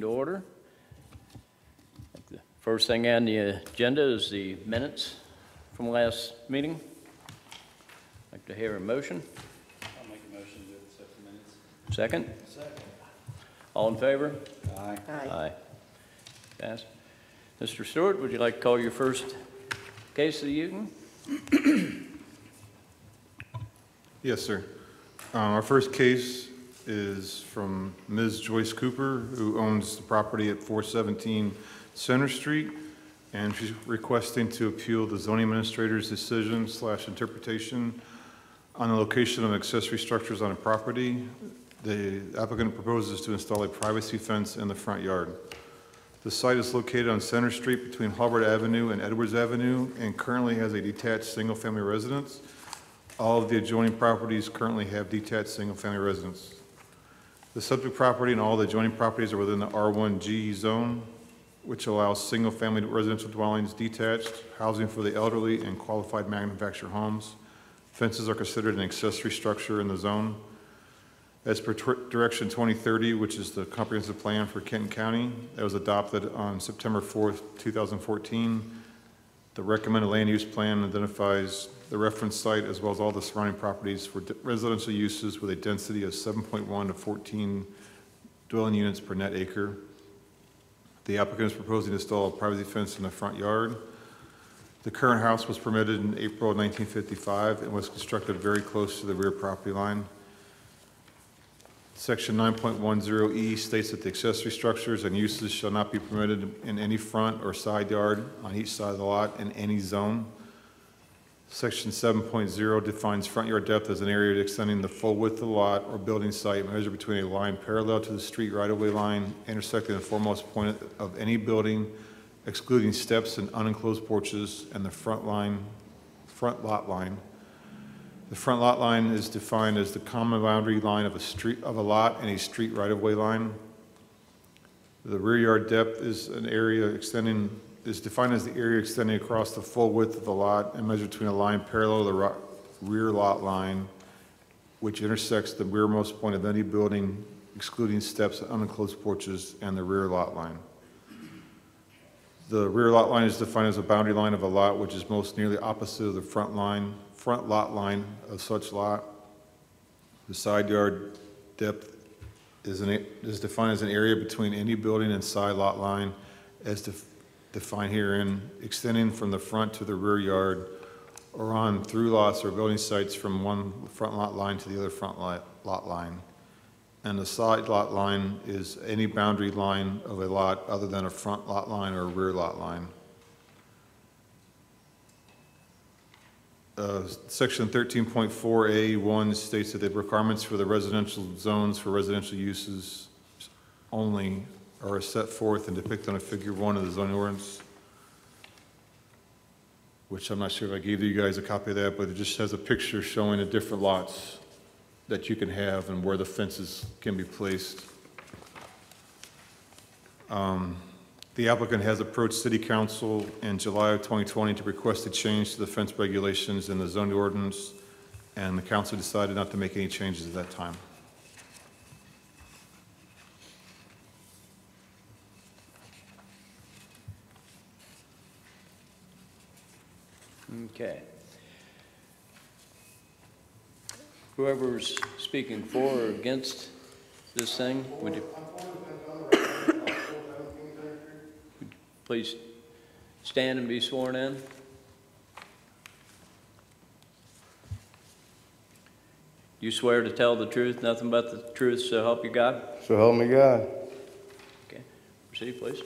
To order. The first thing on the agenda is the minutes from last meeting. I'd like to hear a motion. I'll make a motion to accept the minutes. Second? Second. All in favor? Aye. Aye. Pass. Mr. Stewart, would you like to call your first case of the evening? Yes, sir. Our first case is from Ms. Joyce Cooper, who owns the property at 417 Center Street, and she's requesting to appeal the zoning administrator's decision / interpretation on the location of accessory structures on a property. The applicant proposes to install a privacy fence in the front yard. The site is located on Center Street between Hubbard Avenue and Edwards Avenue and currently has a detached single-family residence. All of the adjoining properties currently have detached single-family residence. The subject property and all the adjoining properties are within the R1G zone, which allows single-family residential dwellings, detached, housing for the elderly, and qualified manufactured homes. Fences are considered an accessory structure in the zone. As per Direction 2030, which is the comprehensive plan for Kenton County, that was adopted on September 4th, 2014, the recommended land use plan identifies the reference site as well as all the surrounding properties for residential uses with a density of 7.1 to 14 dwelling units per net acre. The applicant is proposing to install a privacy fence in the front yard. The current house was permitted in April of 1955 and was constructed very close to the rear property line. Section 9.10E states that the accessory structures and uses shall not be permitted in any front or side yard on each side of the lot in any zone. Section 7.0 defines front yard depth as an area extending the full width of the lot or building site measured between a line parallel to the street right-of-way line intersecting the foremost point of any building, excluding steps and unenclosed porches, and the front lot line. The front lot line is defined as the common boundary line of a lot and a street right-of-way line. The rear yard depth is defined as the area extending across the full width of the lot and measured between a line parallel to the rear lot line, which intersects the rearmost point of any building, excluding steps and unenclosed porches, and the rear lot line. The rear lot line is defined as a boundary line of a lot which is most nearly opposite of the front lot line of such lot. The side yard depth is defined as an area between any building and side lot line as defined herein, extending from the front to the rear yard or on through lots or building sites from one front lot line to the other front lot line. And the side lot line is any boundary line of a lot other than a front lot line or a rear lot line. Section 13.4A1 states that the requirements for the residential zones for residential uses only are set forth and depicted on Figure 1 of the zoning ordinance, which I'm not sure if I gave you guys a copy of that, but it just has a picture showing the different lots that you can have and where the fences can be placed. The applicant has approached City Council in July of 2020 to request a change to the fence regulations in the zoning ordinance, and the council decided not to make any changes at that time. Okay. Whoever's speaking for or against this thing, would you please stand and be sworn in? You swear to tell the truth, nothing but the truth, so help you God? So help me God. Okay, proceed, please.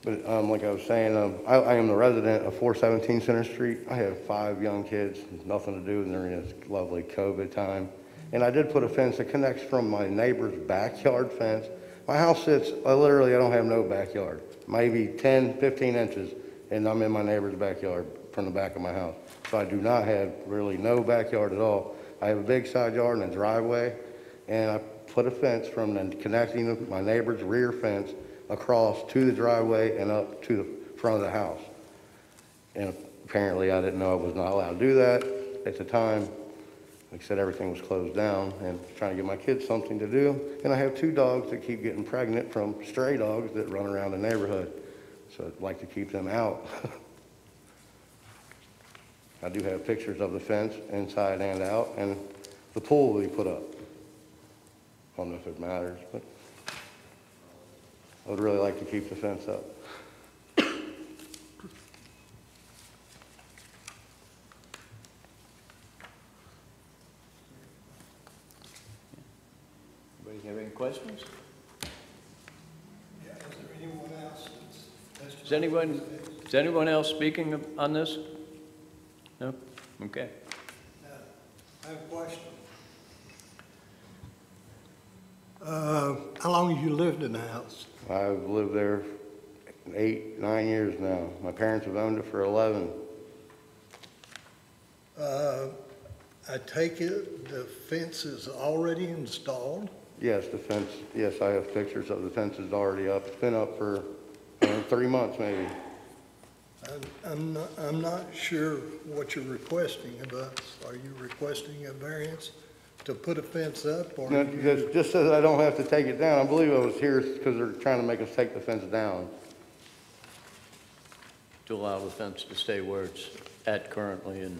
But like I was saying, I am the resident of 417 Center Street. I have 5 young kids, nothing to do during this lovely COVID time. And I did put a fence that connects from my neighbor's backyard fence. My house sits, I don't have no backyard, maybe 10, 15 inches, and I'm in my neighbor's backyard from the back of my house. So I do not have really no backyard at all. I have a big side yard and a driveway, and I put a fence from connecting my neighbor's rear fence across to the driveway and up to the front of the house. And apparently I didn't know I was not allowed to do that at the time. like I said, everything was closed down and trying to give my kids something to do. And I have 2 dogs that keep getting pregnant from stray dogs that run around the neighborhood. So I'd like to keep them out. I do have pictures of the fence inside and out, and the pool will be put up. I don't know if it matters, but I would really like to keep the fence up. Anybody have any questions? Yeah, is there anyone else that's Is anyone else speaking on this? No? Okay. I have a question. How long have you lived in the house? I've lived there 8, 9 years now. My parents have owned it for 11. I take it the fence is already installed? Yes, the fence, yes, I have pictures of the fence is already up. It's been up for 3 months maybe. I'm not sure what you're requesting of us. Are you requesting a variance to put a fence up, or? No, you- just so that I don't have to take it down. I believe I was here because they're trying to make us take the fence down. To allow the fence to stay where it's at currently and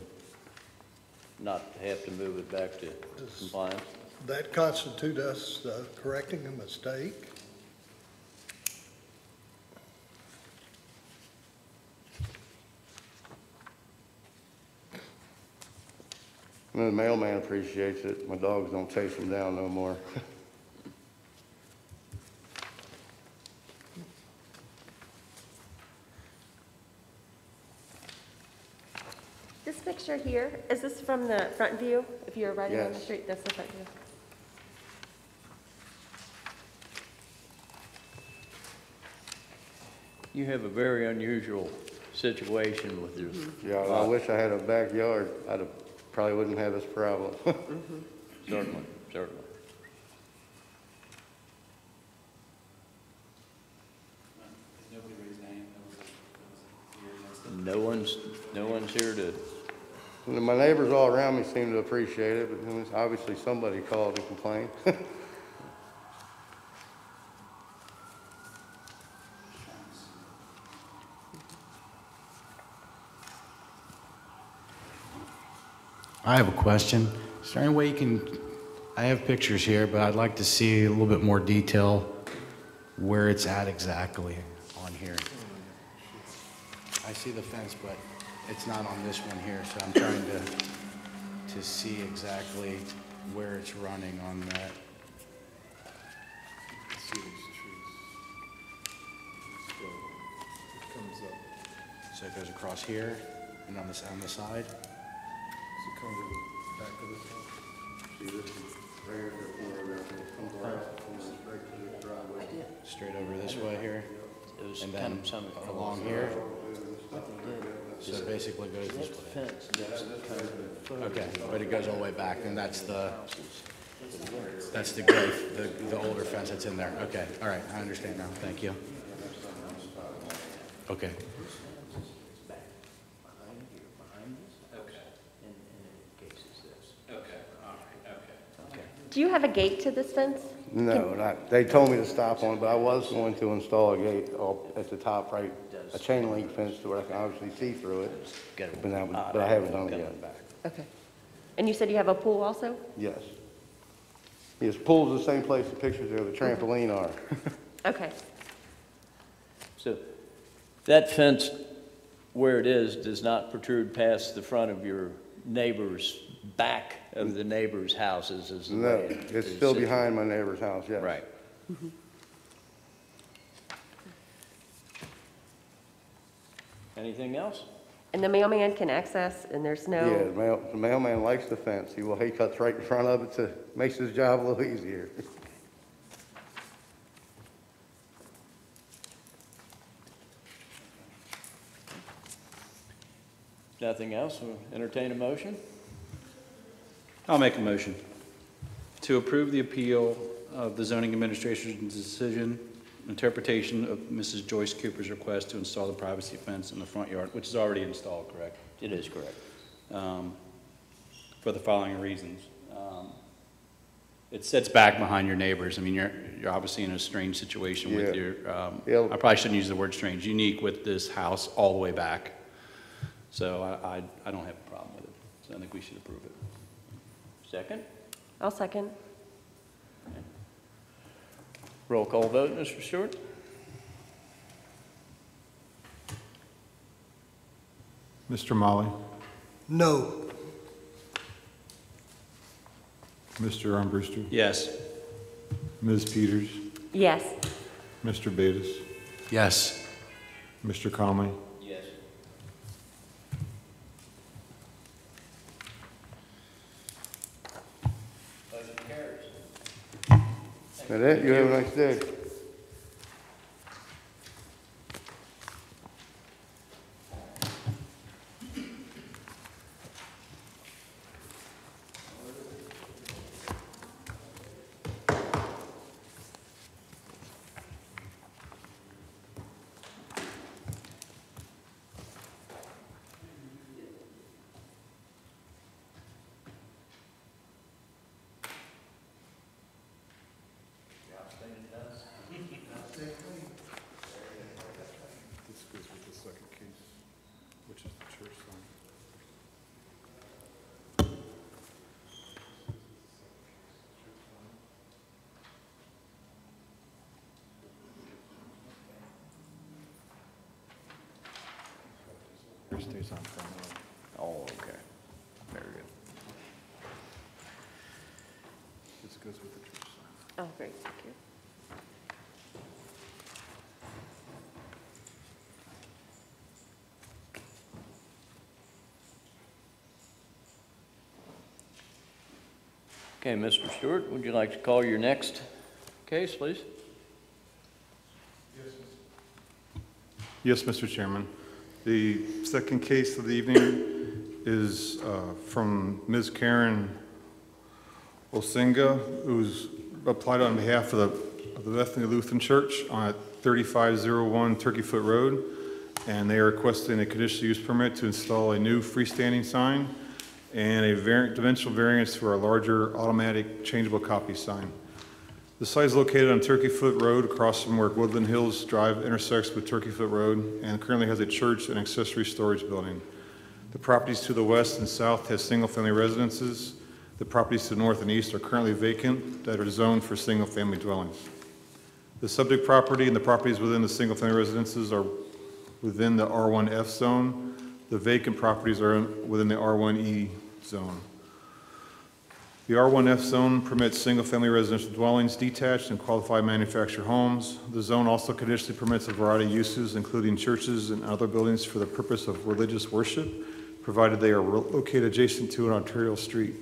not have to move it back to compliance? That constitute us correcting a mistake? And the mailman appreciates it. My dogs don't chase them down no more. This picture here, is this from the front view? If you're riding on the Yes. street, that's the front view. You have a very unusual situation with your Yeah, I lot. wish I had a backyard. Probably wouldn't have this problem. Certainly, certainly. Nobody raised name, No one's here to, And my neighbors all around me seem to appreciate it, but obviously somebody called and complained. I have a question. Is there any way you can, I have pictures here, but I'd like to see a little bit more detail where it's at exactly on here. I see the fence, but it's not on this one here, so I'm trying to see exactly where it's running on that. See these trees. So it comes up, So it goes across here and on the side? so it comes to the back of this house. See, this is right here, the corner of it. It comes around, comes straight to the driveway. Straight over this way here? it was And kind then of some. along here? So it basically goes this way? Okay, but it goes all the way back, and that's the gray, the older fence that's in there. Okay, all right, I understand now, thank you. Okay. okay, all right, okay. Do you have a gate to this fence? No, they told me to stop on it, but I was going to install a gate at the top, right, a chain link fence to where I can obviously see through it, but I haven't done it yet. Okay. And you said you have a pool also? Yes. Yes, pool's the same place the pictures of the trampoline are. Okay. So that fence, where it is, does not protrude past the front of your neighbor's, back of the neighbor's houses is the No, way it's is still situated. behind my neighbor's house, yes. Right. Anything else? And the mailman can access, and there's Yeah, no, the mailman likes the fence. He cuts right in front of it to, makes his job a little easier. Nothing else? We'll entertain a motion? I'll make a motion to approve the appeal of the zoning administrator's decision, interpretation of Mrs. Joyce Cooper's request to install the privacy fence in the front yard, which is already installed, correct? It is correct. for the following reasons. It sits back behind your neighbors. I mean, you're obviously in a strange situation with Yeah. your, Yeah. I probably shouldn't use the word strange, unique with this house all the way back. So I don't have a problem with it. So I think we should approve it. Second? I'll second. Roll call vote, Mr. Stewart? Mr. Molly, No. Mr. Armbruster, Yes. Ms. Peters, Yes. Mr. Betas, Yes. Mr. Conley. Yes. Motion carries. That it? You have a nice day. This goes with the second case, which is the church sign. It stays on front. Oh, okay. Very good. This goes with the church sign. Oh, great, thank you. Okay, Mr. Stewart, would you like to call your next case, please? Yes, Mr. Chairman. The second case of the evening is from Ms. Karen Osinga, who's applied on behalf of the Bethany Lutheran Church on 3501 Turkey Foot Road, and they are requesting a conditional use permit to install a new freestanding sign and a dimensional variance for a larger automatic changeable copy sign. The site is located on Turkey Foot Road across from where Woodland Hills Drive intersects with Turkey Foot Road, and currently has a church and accessory storage building. The properties to the west and south have single-family residences. The properties to the north and east are currently vacant that are zoned for single-family dwellings. The subject property and the properties within the single-family residences are within the R1F zone. The vacant properties are within the R1E zone. The R1F zone permits single-family residential dwellings, detached and qualified manufactured homes. The zone also conditionally permits a variety of uses, including churches and other buildings for the purpose of religious worship, provided they are located adjacent to an arterial street.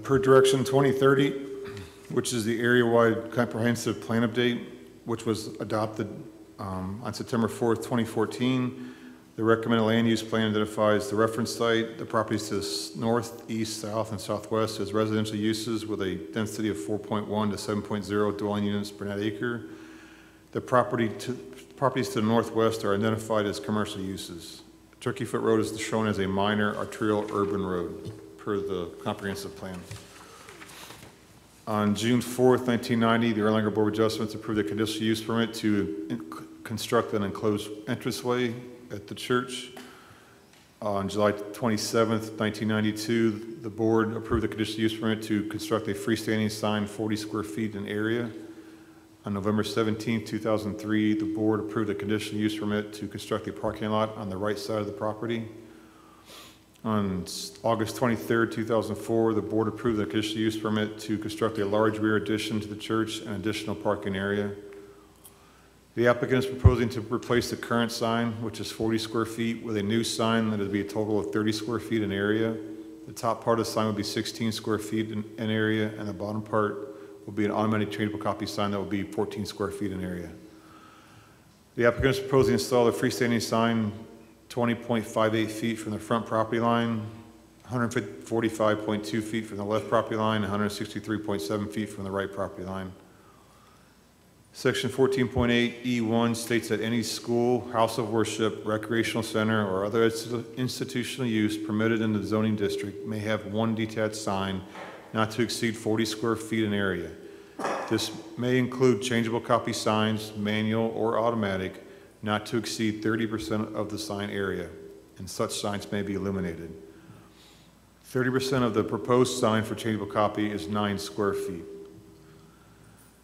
Per Direction 2030, which is the area-wide comprehensive plan update, which was adopted on September 4th, 2014, the recommended land use plan identifies the reference site, the properties to the north, east, south, and southwest as residential uses with a density of 4.1 to 7.0 dwelling units per net acre. The properties to the northwest are identified as commercial uses. Turkey Foot Road is shown as a minor arterial urban road per the comprehensive plan. On June 4th, 1990, the Erlanger Board of Adjustments approved a conditional use permit to construct an enclosed entranceway at the church. On July 27th, 1992, the board approved a conditional use permit to construct a freestanding sign 40 square feet in area. On November 17th, 2003, the board approved a conditional use permit to construct a parking lot on the right side of the property. On August 23rd, 2004, the board approved a conditional use permit to construct a large rear addition to the church and additional parking area. The applicant is proposing to replace the current sign, which is 40 square feet, with a new sign that would be a total of 30 square feet in area. The top part of the sign would be 16 square feet in area, and the bottom part will be an automatic changeable copy sign that will be 14 square feet in area. The applicant is proposing to install a freestanding sign 20.58 feet from the front property line, 145.2 feet from the left property line, and 163.7 feet from the right property line. Section 14.8E1 states that any school, house of worship, recreational center, or other institutional use permitted in the zoning district may have one detached sign not to exceed 40 square feet in area. This may include changeable copy signs, manual or automatic, not to exceed 30% of the sign area, and such signs may be illuminated. 30% of the proposed sign for changeable copy is 9 square feet.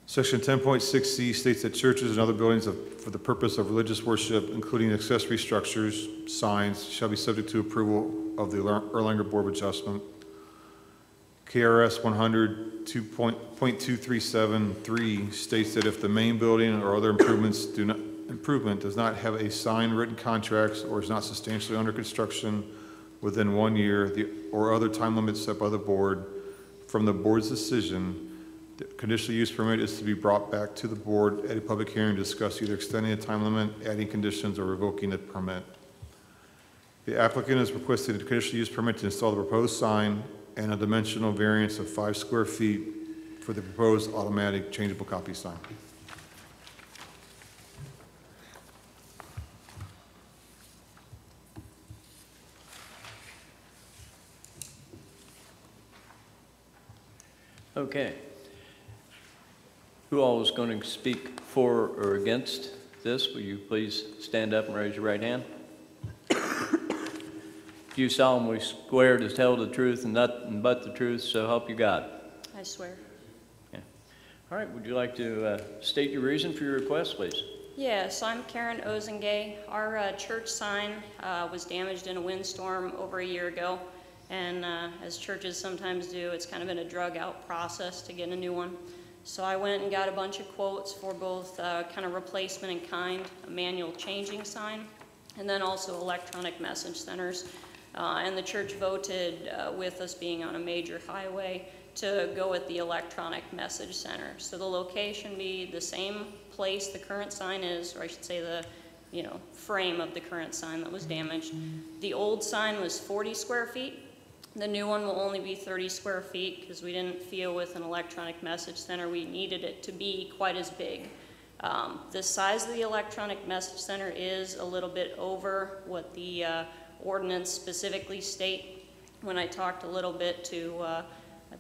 Section 10.6C states that churches and other buildings for the purpose of religious worship, including accessory structures, signs, shall be subject to approval of the Erlanger Board of Adjustment. KRS 100.237.3 states that if the main building or other improvement does not have a signed written contracts or is not substantially under construction within 1 year or other time limits set by the board, from the board's decision, the conditional use permit is to be brought back to the board at a public hearing to discuss either extending the time limit, adding conditions, or revoking the permit. The applicant is requesting a conditional use permit to install the proposed sign and a dimensional variance of 5 square feet for the proposed automatic changeable copy sign. Okay. Who all is going to speak for or against this? Will you please stand up and raise your right hand? Do you solemnly swear to tell the truth and nothing but the truth, so help you God? I swear. Okay. All right, would you like to state your reason for your request, please? Yes, I'm Karen Ozengay. Our church sign was damaged in a windstorm over a year ago, and as churches sometimes do, it's kind of been a drug-out process to get a new one. So I went and got a bunch of quotes for both kind of replacement in kind, a manual changing sign, and then also electronic message centers. And the church voted, with us being on a major highway, to go with the electronic message center. So the location be the same place the current sign is, or I should say the frame of the current sign that was damaged. The old sign was 40 square feet. The new one will only be 30 square feet because we didn't feel with an electronic message center we needed it to be quite as big. The size of the electronic message center is a little bit over what the ordinance specifically state. When I talked a little bit to, I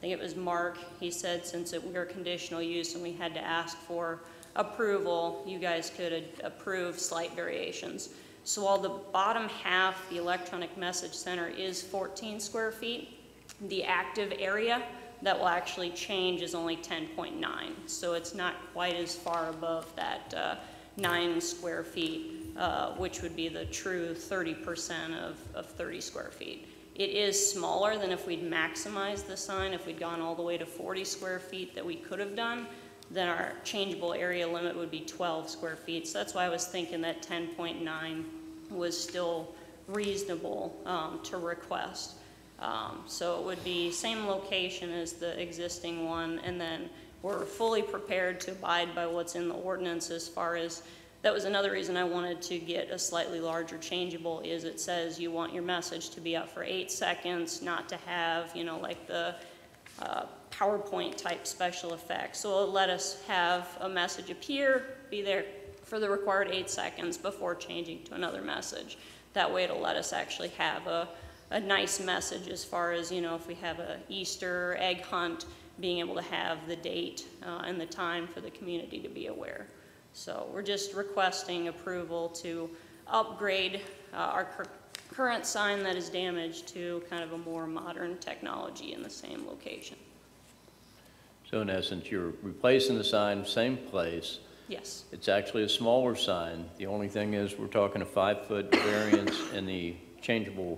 think it was Mark, he said since we were conditional use and we had to ask for approval, you guys could approve slight variations. So while the bottom half, the electronic message center, is 14 square feet, the active area that will actually change is only 10.9. So it's not quite as far above that 9 square feet, which would be the true 30% of 30 square feet. It is smaller than if we'd maximized the sign. If we'd gone all the way to 40 square feet that we could have done, then our changeable area limit would be 12 square feet. So that's why I was thinking that 10.9 was still reasonable to request. So it would be same location as the existing one, and then we're fully prepared to abide by what's in the ordinance as far as, that was another reason I wanted to get a slightly larger changeable, is it says you want your message to be up for 8 seconds, not to have, like the PowerPoint type special effects. So it'll let us have a message appear, be there for the required 8 seconds before changing to another message. That way it'll let us actually have a nice message as far as, if we have a Easter egg hunt, being able to have the date and the time for the community to be aware. So we're just requesting approval to upgrade our current sign that is damaged to kind of a more modern technology in the same location. So in essence, you're replacing the sign, same place. Yes. It's actually a smaller sign. The only thing is we're talking a 5-foot variance in the changeable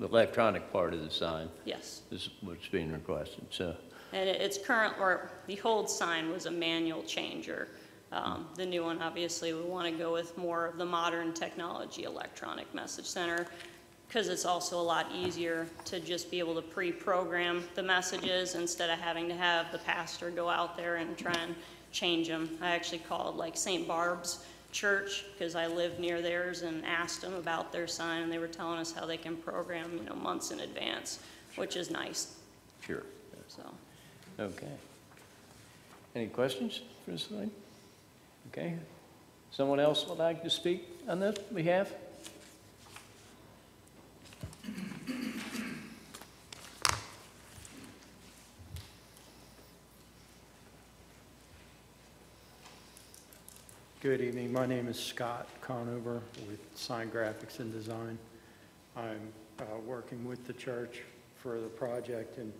electronic part of the sign. Yes. Is what's being requested. So. And it's current, or the old sign was a manual changer. The new one, obviously, we want to go with more of the modern technology electronic message center, because it's also a lot easier to just be able to pre-program the messages instead of having to have the pastor go out there and try and change them. I actually called like St. Barb's Church, because I live near theirs, and asked them about their sign, and they were telling us how they can program, months in advance, which is nice. Sure. So. Okay. Any questions for this thing? Okay. Someone else would like to speak on this behalf? Good evening. My name is Scott Conover with Sign Graphics and Design. I'm working with the church for the project, and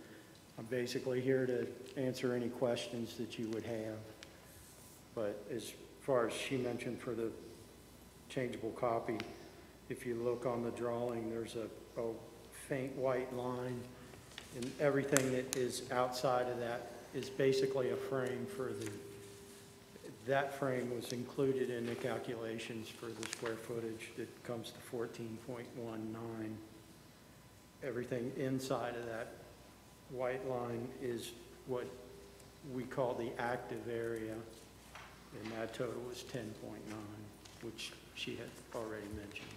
I'm basically here to answer any questions that you would have. But as far as she mentioned for the changeable copy, if you look on the drawing, there's a faint white line, and everything that is outside of that is basically a frame for that frame was included in the calculations for the square footage that comes to 14.19. Everything inside of that white line is what we call the active area, and that total is 10.9, which she had already mentioned.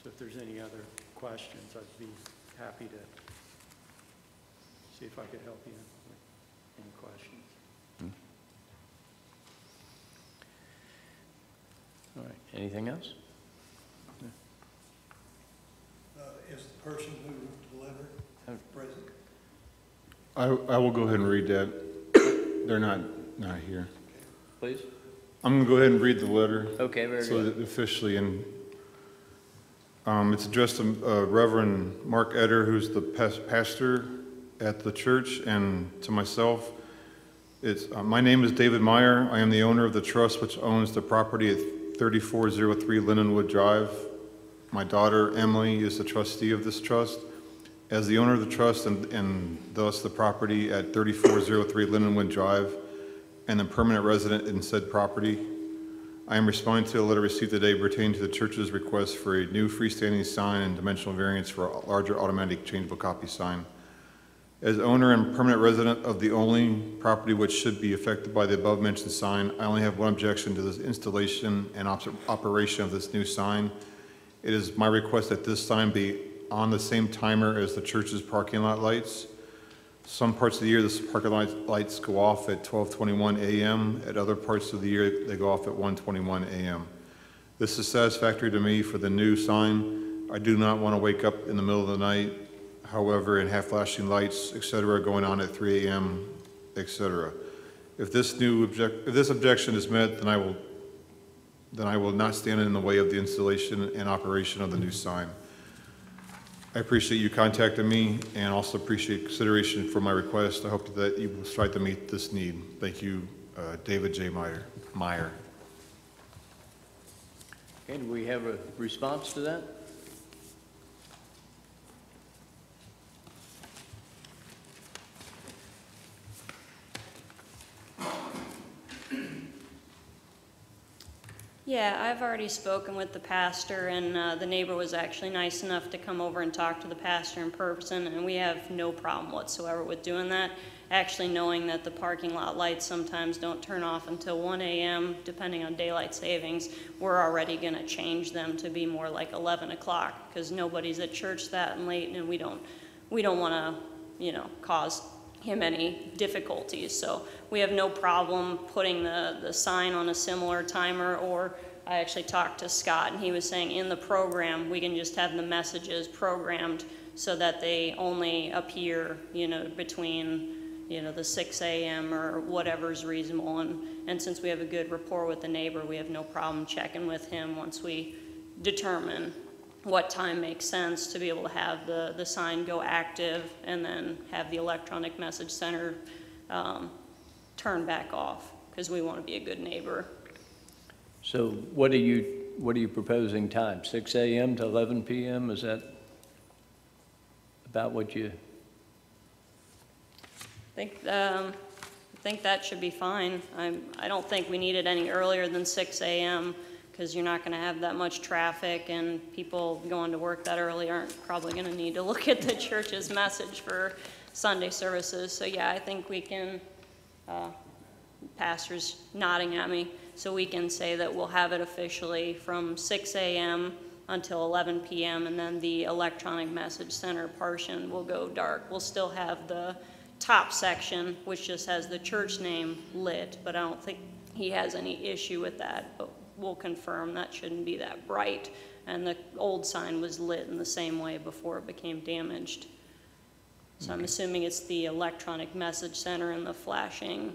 So if there's any other questions, I'd be happy to see if I could help you with any questions. All right, anything else? Is the person who delivered present? I will go ahead and read that. They're not here. Please? I'm going to go ahead and read the letter. Okay, very So good. that officially, and it's addressed to Reverend Mark Eder, who's the pastor at the church, and to myself. It's my name is David Meyer. I am the owner of the trust which owns the property at 3403 Lindenwood Drive. My daughter Emily is the trustee of this trust. As the owner of the trust and thus the property at 3403 Lindenwood Drive and the permanent resident in said property, I am responding to a letter received today pertaining to the church's request for a new freestanding sign and dimensional variance for a larger automatic changeable copy sign. As owner and permanent resident of the only property which should be affected by the above-mentioned sign, I only have one objection to this installation and operation of this new sign. It is my request that this sign be on the same timer as the church's parking lot lights. Some parts of the year, the parking lights go off at 12:21 a.m. At other parts of the year, they go off at 1:21 a.m. This is satisfactory to me for the new sign. I do not want to wake up in the middle of the night, however, and have flashing lights, etc., going on at 3 a.m., etc. If this objection is met, then I will not stand in the way of the installation and operation of the new sign. I appreciate you contacting me and also appreciate consideration for my request. I hope that you will try to meet this need. Thank you, David J. Meyer. Okay, do we have a response to that? Yeah, I've already spoken with the pastor, and the neighbor was actually nice enough to come over and talk to the pastor in person, and we have no problem whatsoever with doing that. Actually, knowing that the parking lot lights sometimes don't turn off until 1 a.m., depending on daylight savings, we're already going to change them to be more like 11 o'clock, because nobody's at church that late, and we don't want to, cause him any difficulties. So we have no problem putting the sign on a similar timer, or I actually talked to Scott and he was saying in the program we can just have the messages programmed so that they only appear, between, the 6 a.m. or whatever's reasonable. And since we have a good rapport with the neighbor, we have no problem checking with him once we determine what time makes sense to be able to have the sign go active and then have the electronic message center turn back off, because we want to be a good neighbor. So what are you proposing time? 6 a.m. to 11 p.m.? Is that about what you? I think that should be fine. I don't think we need it any earlier than 6 a.m. because you're not going to have that much traffic, and people going to work that early aren't probably going to need to look at the church's message for Sunday services. So yeah, I think we can, pastor's nodding at me, so we can say that we'll have it officially from 6 a.m. until 11 p.m. and then the electronic message center portion will go dark. We'll still have the top section, which just has the church name lit, but I don't think he has any issue with that, but we'll confirm that shouldn't be that bright. And the old sign was lit in the same way before it became damaged. So I'm assuming it's the electronic message center and the flashing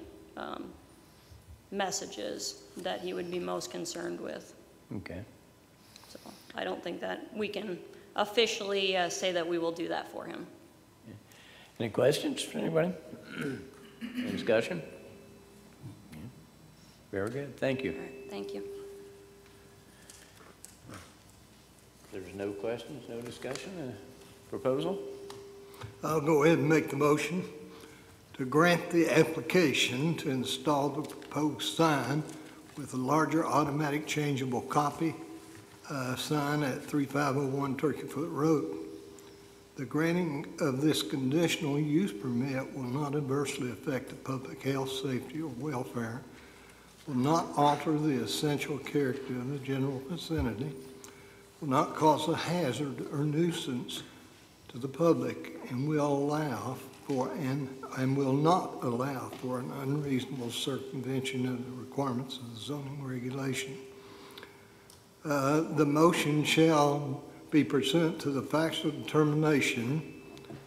messages that he would be most concerned with. Okay. So I don't think that we can officially say that we will do that for him. Any questions for anybody? Any discussion? Very good, thank you. All right, thank you. There's no questions, no discussion, proposal? I'll go ahead and make the motion to grant the application to install the proposed sign with a larger automatic changeable copy sign at 3501 Turkey Foot Road. The granting of this conditional use permit will not adversely affect the public health, safety, or welfare, will not alter the essential character of the general vicinity, will not cause a hazard or nuisance to the public, and will allow for and will not allow for an unreasonable circumvention of the requirements of the zoning regulation. The motion shall be pursuant to the factual determination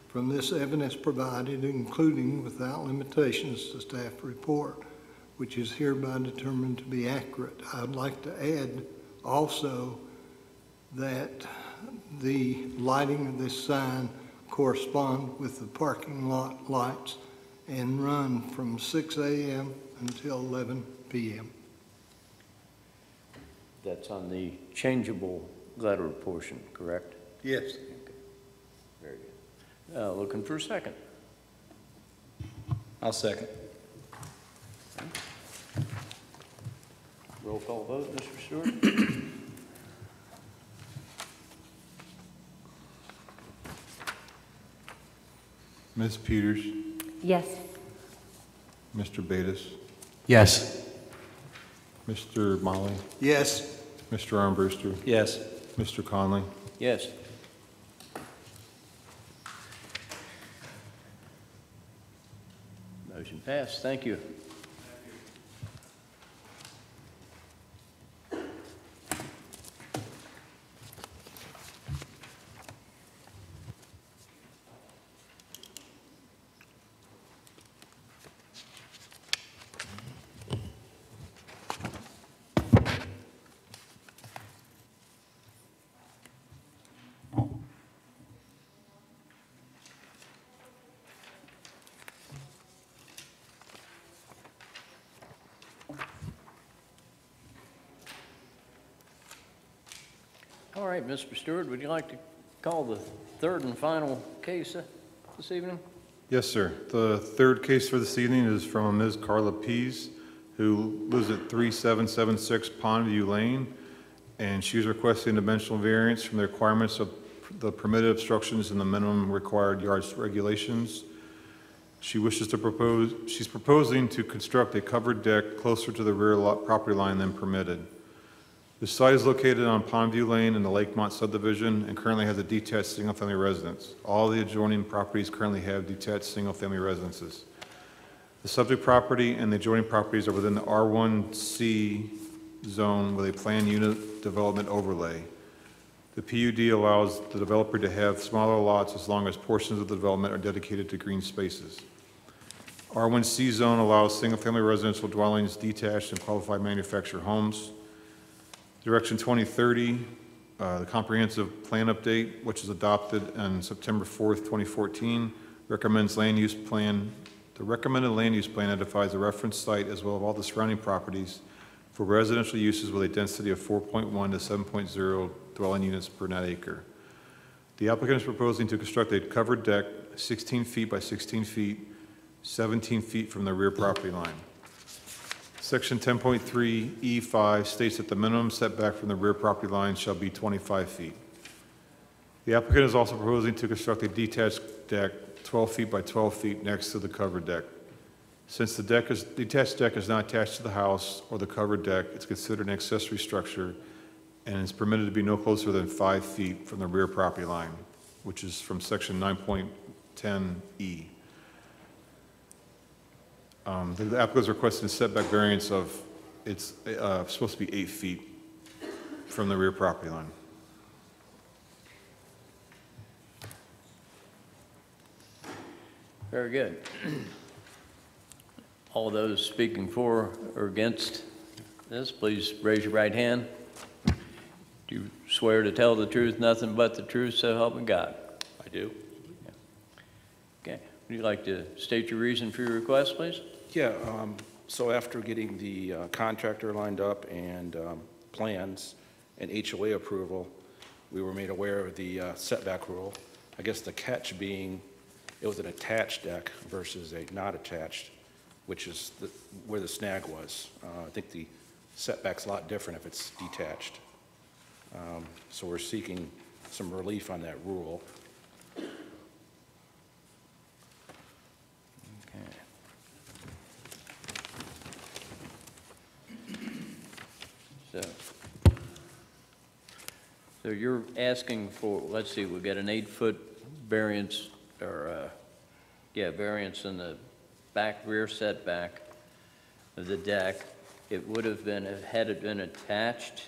from this evidence provided, including without limitations the staff report, which is hereby determined to be accurate. I'd like to add also that the lighting of this sign correspond with the parking lot lights and run from 6 a.m. until 11 p.m. That's on the changeable letter portion, correct? Yes. Okay. Very good. Looking for a second. I'll second. Roll call vote, Mr. Stewart? Ms. Peters, Yes. Mr. Betas, Yes. Mr. Molly, Yes. Mr. Armbruster, Yes. Mr. Conley. Yes. Motion passed, thank you. All right, Mr. Stewart, would you like to call the third and final case this evening? Yes, sir. The third case for this evening is from Ms. Carla Pease, who lives at 3776 Pondview Lane, and she's requesting dimensional variance from the requirements of the permitted obstructions in the minimum required yards regulations. She's proposing to construct a covered deck closer to the rear property line than permitted. The site is located on Pondview Lane in the Lakemont subdivision and currently has a detached single-family residence. All the adjoining properties currently have detached single-family residences. The subject property and the adjoining properties are within the R1C zone with a planned unit development overlay. The PUD allows the developer to have smaller lots as long as portions of the development are dedicated to green spaces. R1C zone allows single-family residential dwellings, detached and qualified manufactured homes. Direction 2030, the comprehensive plan update, which was adopted on September 4th, 2014, recommends land use plan. The recommended land use plan identifies the reference site as well as all the surrounding properties for residential uses with a density of 4.1 to 7.0 dwelling units per net acre. The applicant is proposing to construct a covered deck 16 feet by 16 feet, 17 feet from the rear property line. Section 10.3E5 states that the minimum setback from the rear property line shall be 25 feet. The applicant is also proposing to construct a detached deck 12 feet by 12 feet next to the covered deck. Since the detached deck is not attached to the house or the covered deck, it's considered an accessory structure and is permitted to be no closer than 5 feet from the rear property line, which is from section 9.10E. The applicant is requesting a setback variance of It's supposed to be 8 feet from the rear property line. Very good. All those speaking for or against this, please raise your right hand. Do you swear to tell the truth, nothing but the truth, so help me God? I do. Okay. Would you like to state your reason for your request, please? Yeah, so after getting the contractor lined up and plans and HOA approval, we were made aware of the setback rule. I guess the catch being it was an attached deck versus a not attached, which is where the snag was. I think the setback's a lot different if it's detached. So we're seeking some relief on that rule. So you're asking for, let's see, we've got an 8-foot variance, or, variance in the back rear setback of the deck. It would have been, had it been attached,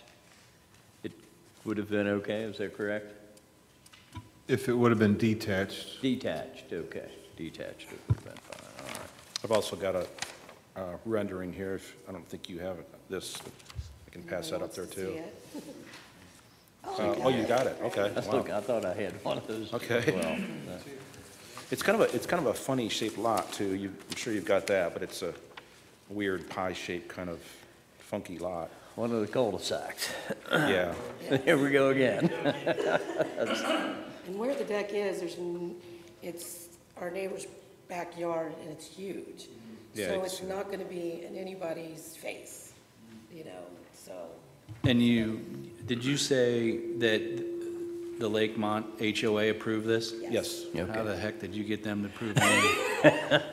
it would have been okay, is that correct? If it would have been detached, Detached, okay, detached, it would have been fine, all right. I've also got a rendering here. I don't think you have this. I can pass that up there too. Oh, you got it. Okay. Wow. I thought I had one of those. Okay. as well. It's kind of a funny shaped lot too. I'm sure you've got that, but it's a weird pie shaped kind of funky lot. One of the cul-de-sacs. Yeah. Here we go again. And where the deck is, it's our neighbor's backyard and it's huge. Yeah, So it's- it's not gonna be in anybody's face, so. And did you say that the Lakemont HOA approved this? Yes. How the heck did you get them to approve me?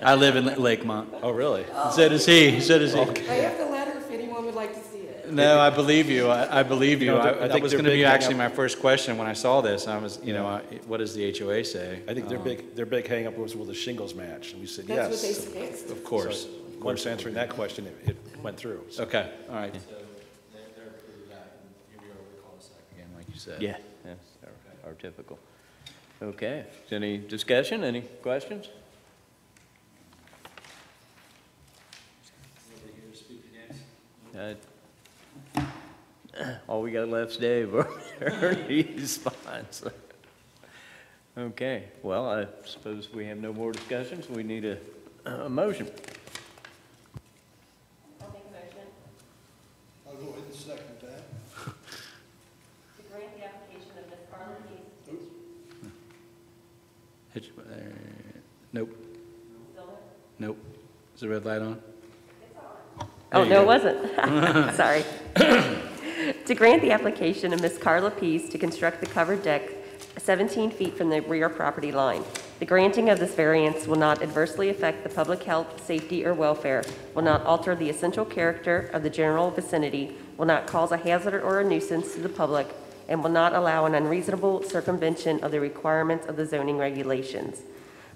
I live in Lakemont. Oh, really? So does he, so does he. I have the letter if anyone would like to see it. No, I believe you, I believe you. You know, I That think was they're gonna be big actually hang-up. my first question when I saw this. I was, what does the HOA say? I think their big hang up was will the shingles match? And we said That's what yes. they said. Of course. So, once answering that question, it went through. So. Okay, all right. So they're approved that, and here we are with the cul-de-sac again, like you said. Yeah, that's our typical. Okay, any discussion, any questions? All we got left's Dave over there, he's fine, so. Okay, well, I suppose we have no more discussions, we need a motion. I'll make a motion I'll go ahead and second that. to grant the application of Ms. Carla Keys. Nope, Still there? nope. Is the red light on? Oh, you no, go. it wasn't. Sorry. To grant the application of Ms. Carla Pease to construct the covered deck 17 feet from the rear property line. The granting of this variance will not adversely affect the public health, safety, or welfare, will not alter the essential character of the general vicinity, will not cause a hazard or a nuisance to the public, and will not allow an unreasonable circumvention of the requirements of the zoning regulations.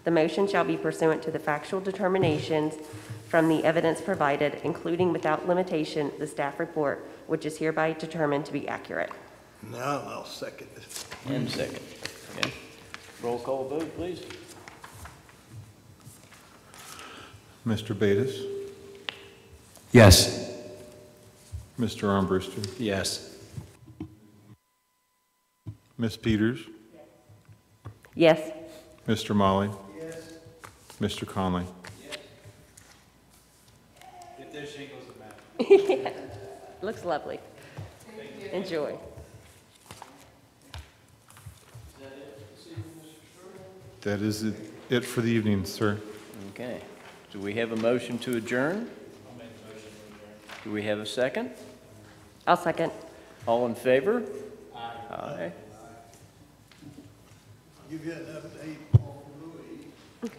The motion shall be pursuant to the factual determinations from the evidence provided, including without limitation the staff report, which is hereby determined to be accurate. Now I'll second it. And second. Okay. Roll call vote, please. Mr. Betas, Yes. Mr. Armbruster, Yes. Ms. Peters, Yes. Mr. Molly. Mr. Conley. If there's shingles, it matters. Looks lovely. Enjoy. That is it for the evening, sir. Okay. Do we have a motion to adjourn? Do we have a second? I'll second. All in favor? Aye. Give you an update on Louis.